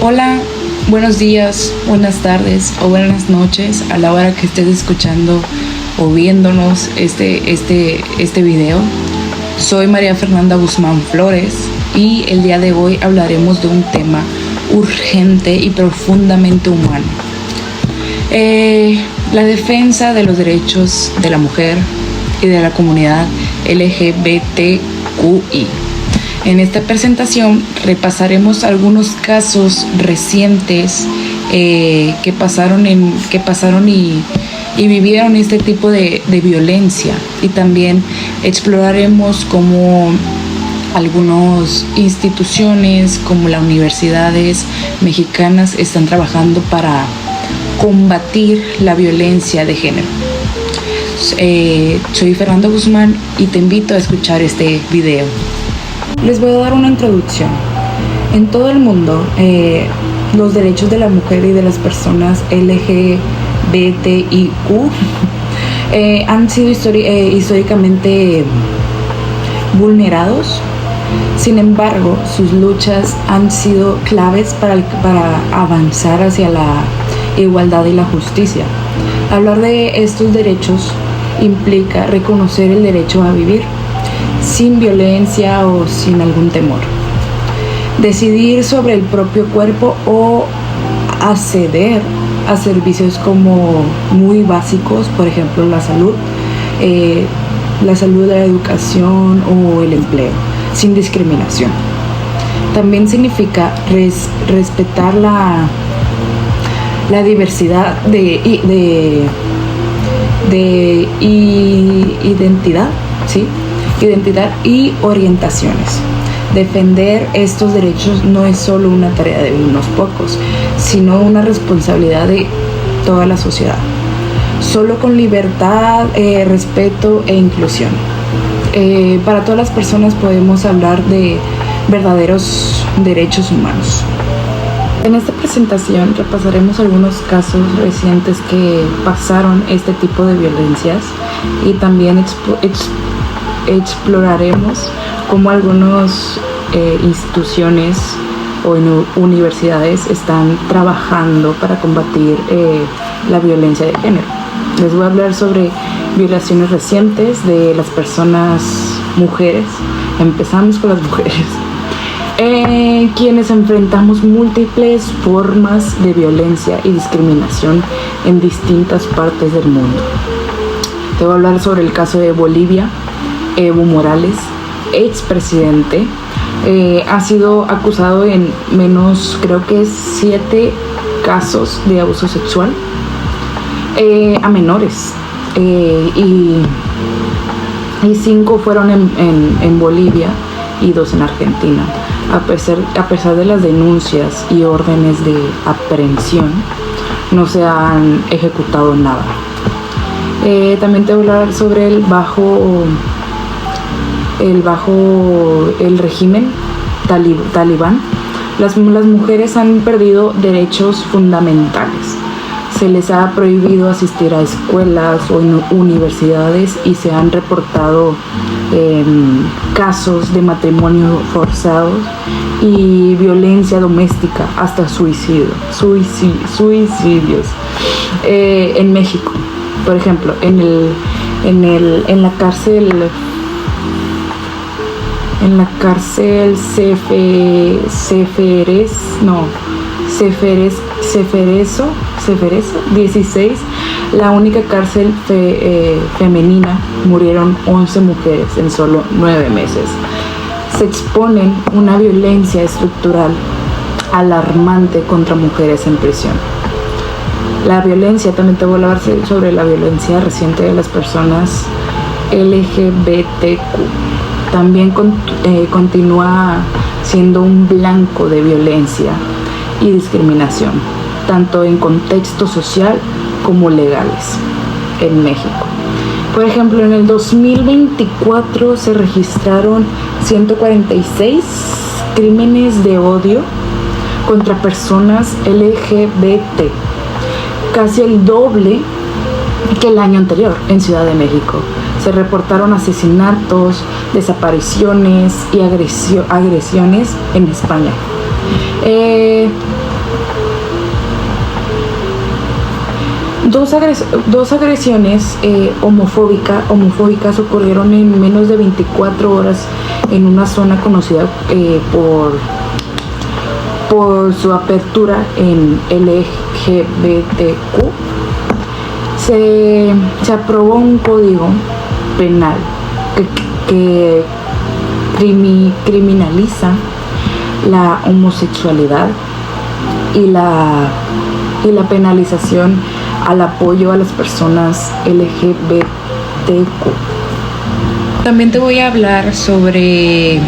Hola, buenos días, buenas tardes o buenas noches a la hora que estés escuchando o viéndonos este video. Soy María Fernanda Guzmán Flores y el día de hoy hablaremos de un tema urgente y profundamente humano. La defensa de los derechos de la mujer y de la comunidad LGBTQI. En esta presentación repasaremos algunos casos recientes que pasaron y vivieron este tipo de violencia, y también exploraremos cómo algunas instituciones como las universidades mexicanas están trabajando para combatir la violencia de género. Soy Fernanda Guzmán y te invito a escuchar este video. Les voy a dar una introducción. En todo el mundo, los derechos de la mujer y de las personas LGBTIQ han sido históricamente vulnerados. Sin embargo, sus luchas han sido claves para avanzar hacia la igualdad y la justicia. Hablar de estos derechos implica reconocer el derecho a vivir sin violencia o sin algún temor, decidir sobre el propio cuerpo o acceder a servicios como muy básicos, por ejemplo la salud, la educación o el empleo, sin discriminación. También significa respetar la diversidad de identidad, ¿sí? Identidad y orientaciones. Defender estos derechos no es solo una tarea de unos pocos, sino una responsabilidad de toda la sociedad. Solo con libertad, respeto e inclusión. Para todas las personas podemos hablar de verdaderos derechos humanos. En esta presentación repasaremos algunos casos recientes que pasaron este tipo de violencias, y también exploraremos cómo algunas instituciones o universidades están trabajando para combatir la violencia de género. Les voy a hablar sobre violaciones recientes de las personas mujeres. Empezamos con las mujeres, quienes enfrentamos múltiples formas de violencia y discriminación en distintas partes del mundo. Te voy a hablar sobre el caso de Bolivia. Evo Morales, expresidente, ha sido acusado en creo que 7 casos de abuso sexual a menores, y 5 fueron en Bolivia y 2 en Argentina. A pesar de las denuncias y órdenes de aprehensión, no se han ejecutado nada. También te voy a hablar sobre el régimen talibán. Las mujeres han perdido derechos fundamentales. Se les ha prohibido asistir a escuelas o universidades, y se han reportado casos de matrimonio forzados y violencia doméstica, hasta suicidios en México. Por ejemplo, en la cárcel Ceferezo 16, la única cárcel femenina, murieron 11 mujeres en solo 9 meses. Se exponen una violencia estructural alarmante contra mujeres en prisión. La violencia, también te voy a hablar sobre la violencia reciente de las personas LGBTQ. También continúa siendo un blanco de violencia y discriminación, tanto en contexto social como legales en México. Por ejemplo, en el 2024 se registraron 146 crímenes de odio contra personas LGBT, casi el doble que el año anterior en Ciudad de México. Se reportaron asesinatos, desapariciones y agresiones en España. Dos agresiones homofóbicas ocurrieron en menos de 24 horas en una zona conocida por su apertura en LGBTQ. Se aprobó un código penal que criminaliza la homosexualidad y la penalización al apoyo a las personas LGBTQ. También te voy a hablar sobre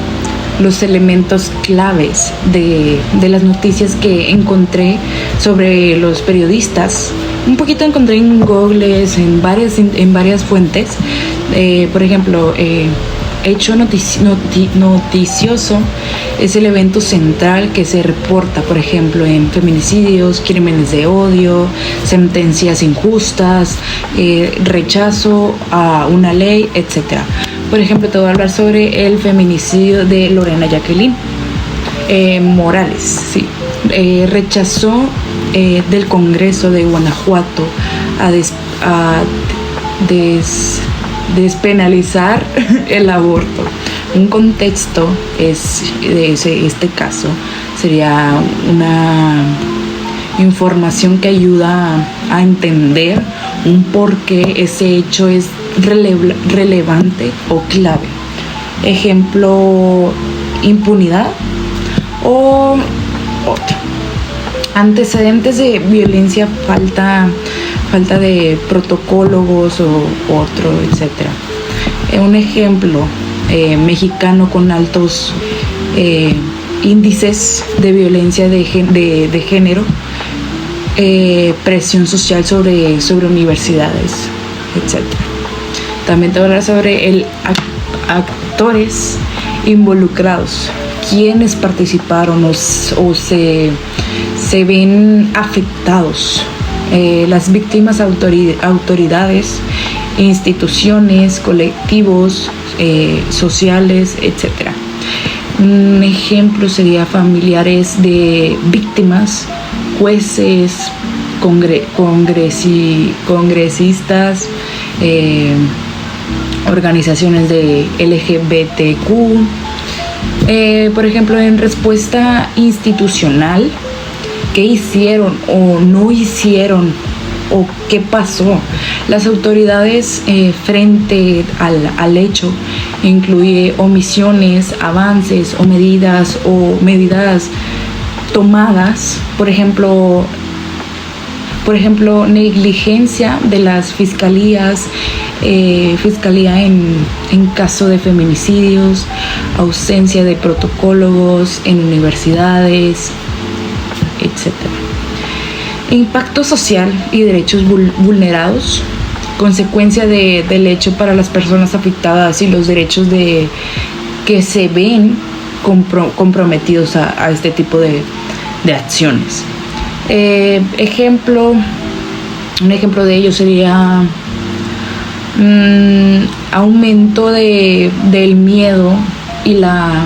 los elementos claves de las noticias que encontré sobre los periodistas. Un poquito encontré en Google, en varias fuentes. Por ejemplo, hecho noticioso es el evento central que se reporta, por ejemplo, en feminicidios, crímenes de odio, sentencias injustas, rechazo a una ley, etc. Por ejemplo, te voy a hablar sobre el feminicidio de Lorena Jacqueline Morales. Sí. Rechazó del Congreso de Guanajuato a despenalizar el aborto. Un contexto de este caso sería una información que ayuda a entender un por qué ese hecho es relevante o clave. Ejemplo, impunidad o otro. Antecedentes de violencia, falta de protocólogos o otro, etc. Un ejemplo, mexicano con altos índices de violencia de género, presión social sobre universidades, etc. También te voy a hablar sobre actores involucrados, quienes participaron o se ven afectados. Las víctimas, autoridades, instituciones, colectivos sociales, etc. Un ejemplo sería familiares de víctimas, jueces, congresistas, organizaciones de LGBTQ. Por ejemplo, en respuesta institucional, ¿qué hicieron o no hicieron o qué pasó? Las autoridades frente al hecho incluye omisiones, avances o medidas tomadas, por ejemplo, negligencia de las fiscalías, fiscalía en caso de feminicidios, ausencia de protocólogos en universidades, etc. Impacto social y derechos vulnerados, consecuencia del hecho para las personas afectadas y los derechos que se ven comprometidos a este tipo de acciones. Un ejemplo de ello sería aumento del miedo y la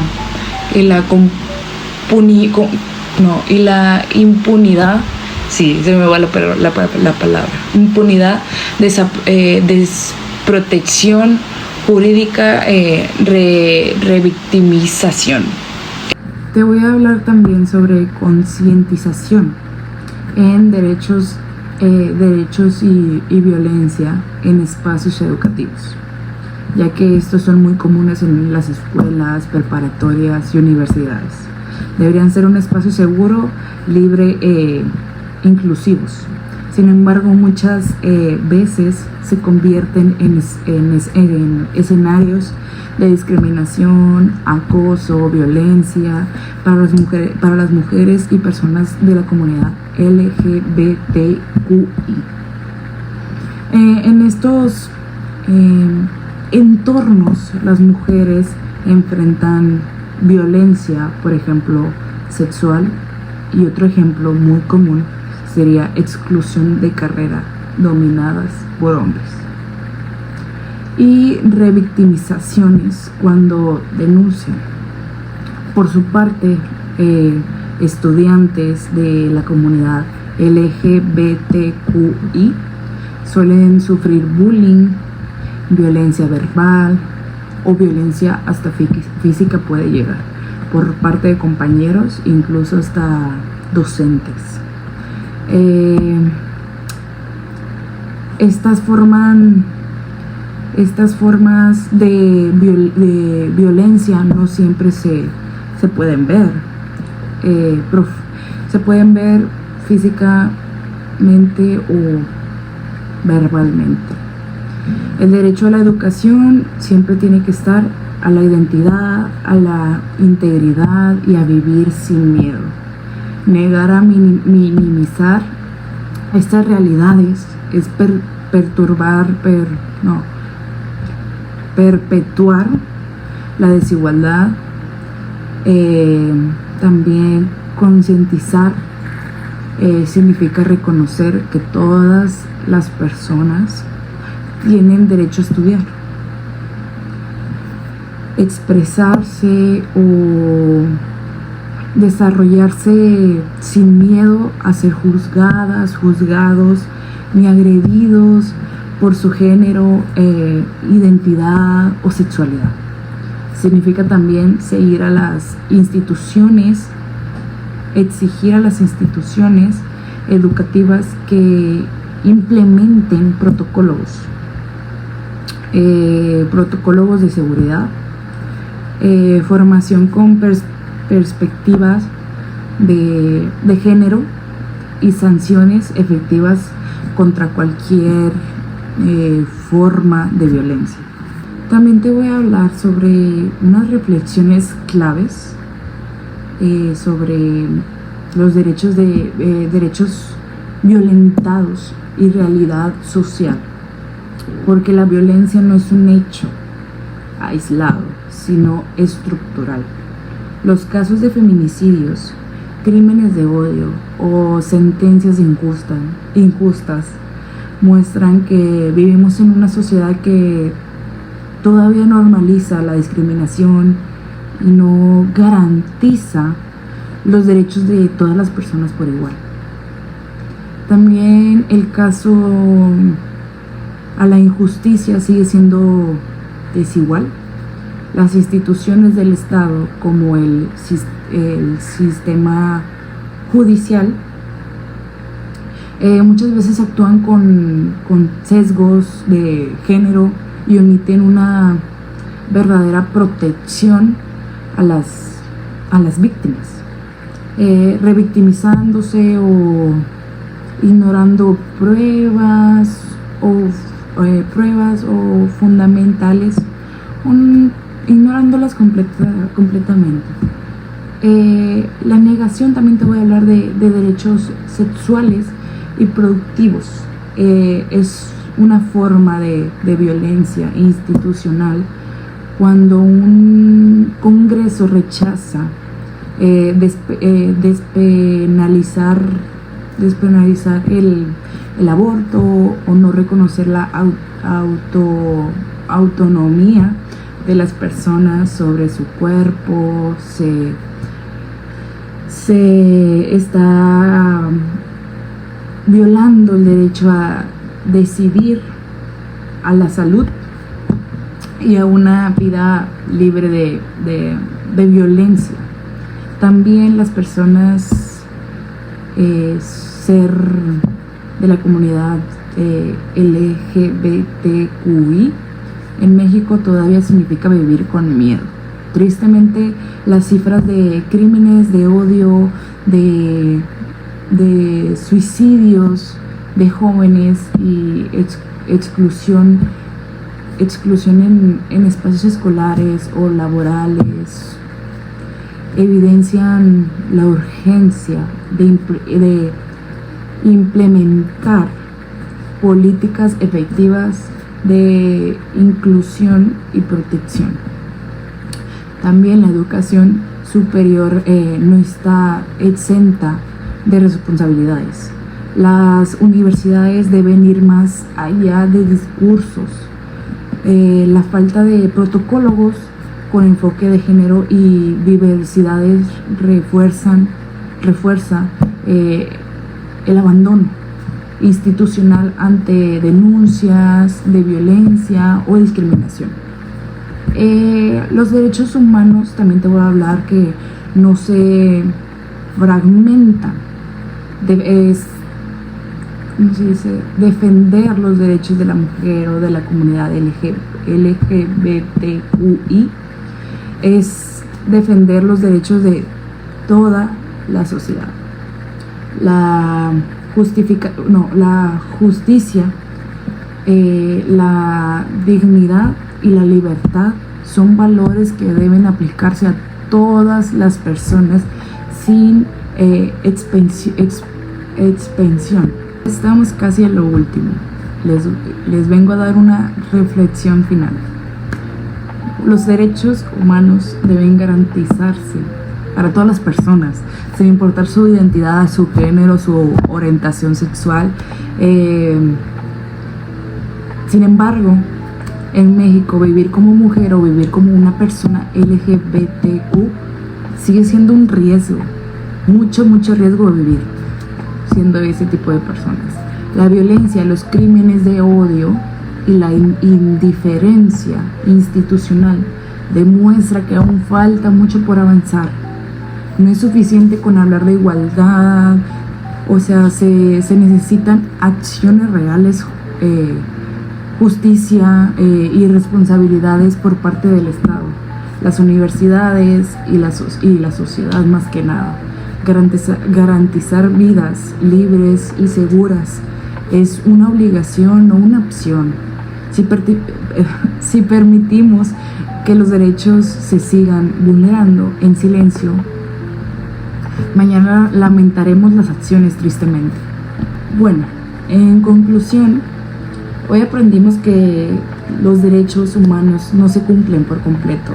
impunidad. Sí, se me va la palabra. Impunidad, desprotección jurídica, revictimización. Te voy a hablar también sobre concientización en derechos y violencia en espacios educativos, ya que estos son muy comunes en las escuelas, preparatorias y universidades. Deberían ser un espacio seguro, libre e inclusivos. Sin embargo, muchas veces se convierten en escenarios de discriminación, acoso, violencia para las mujeres y personas de la comunidad LGBTQI. En estos entornos, las mujeres enfrentan violencia, por ejemplo, sexual, y otro ejemplo muy común sería exclusión de carrera dominadas por hombres. Y revictimizaciones cuando denuncian. Por su parte, estudiantes de la comunidad LGBTQI Suelen sufrir bullying, violencia verbal o violencia hasta física puede llegar por parte de compañeros, incluso hasta docentes. Estas formas de violencia no siempre se pueden ver. Se pueden ver físicamente o verbalmente. El derecho a la educación siempre tiene que estar a la identidad, a la integridad y a vivir sin miedo. Negar a minimizar estas realidades es perpetuar la desigualdad. También concientizar significa reconocer que todas las personas tienen derecho a estudiar, expresarse o desarrollarse sin miedo a ser juzgados ni agredidos por su género, identidad o sexualidad. Significa también exigir a las instituciones educativas que implementen protocolos de seguridad, formación con perspectivas de género y sanciones efectivas contra cualquier forma de violencia. También te voy a hablar sobre unas reflexiones claves sobre los derechos violentados y realidad social, porque la violencia no es un hecho aislado, sino estructural. Los casos de feminicidios, crímenes de odio o sentencias injustas muestran que vivimos en una sociedad que todavía normaliza la discriminación y no garantiza los derechos de todas las personas por igual. También el caso a la injusticia sigue siendo desigual. Las instituciones del Estado, como el sistema judicial, muchas veces actúan con sesgos de género y omiten una verdadera protección a las víctimas, revictimizándose o ignorando pruebas o fundamentales, ignorándolas completamente. La negación, también te voy a hablar de derechos sexuales y productivos. Es una forma de violencia institucional cuando un Congreso rechaza despenalizar el aborto o no reconocer la autonomía de las personas sobre su cuerpo. Se está violando el derecho a decidir, a la salud y a una vida libre de violencia. También las personas ser de la comunidad LGBTQI en México todavía significa vivir con miedo. Tristemente, las cifras de crímenes de odio, de suicidios de jóvenes y exclusión en espacios escolares o laborales evidencian la urgencia de implementar políticas efectivas de inclusión y protección. También la educación superior no está exenta de responsabilidades. Las universidades deben ir más allá de discursos. La falta de protocolos con enfoque de género y diversidades refuerza el abandono institucional ante denuncias de violencia o discriminación. Los derechos humanos, también te voy a hablar que no se fragmentan, ¿cómo se dice? Defender los derechos de la mujer o de la comunidad LGBTQI es defender los derechos de toda la sociedad. La justicia, la dignidad y la libertad son valores que deben aplicarse a todas las personas sin expansión. Estamos casi a lo último. Les vengo a dar una reflexión final. Los derechos humanos deben garantizarse para todas las personas, sin importar su identidad, su género, su orientación sexual. Sin embargo, en México, vivir como mujer o vivir como una persona LGBTQ sigue siendo un riesgo, mucho riesgo de vivir siendo ese tipo de personas. La violencia, los crímenes de odio y la indiferencia institucional demuestra que aún falta mucho por avanzar. No es suficiente con hablar de igualdad, o sea, se necesitan acciones reales, justicia y responsabilidades por parte del Estado, las universidades y la sociedad más que nada. Garantizar vidas libres y seguras es una obligación, no una opción. Si permitimos que los derechos se sigan vulnerando en silencio, mañana lamentaremos las acciones tristemente. Bueno, en conclusión, hoy aprendimos que los derechos humanos no se cumplen por completo,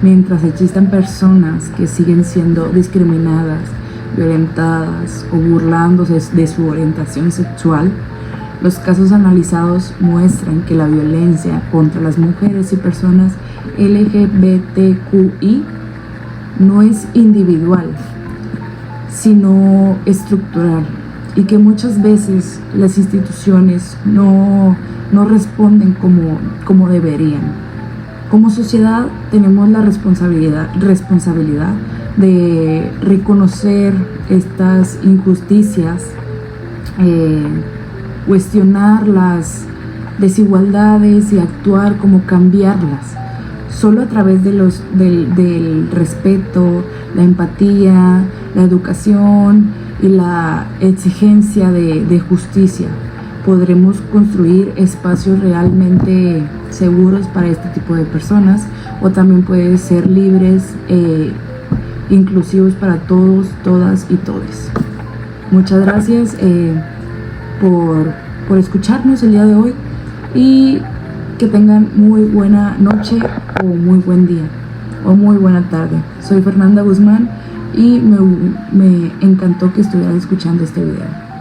mientras existan personas que siguen siendo discriminadas, violentadas o burlándose de su orientación sexual. Los casos analizados muestran que la violencia contra las mujeres y personas LGBTQI no es individual, sino estructural, y que muchas veces las instituciones no responden como deberían. Como sociedad tenemos la responsabilidad de reconocer estas injusticias, cuestionar las desigualdades y actuar como cambiarlas. Solo a través del respeto, la empatía, la educación y la exigencia de justicia podremos construir espacios realmente seguros para este tipo de personas, o también puede ser libres inclusivos para todos, todas y todes. Muchas gracias por escucharnos el día de hoy, y que tengan muy buena noche o muy buen día o muy buena tarde. Soy Fernanda Guzmán y me encantó que estuvieran escuchando este video.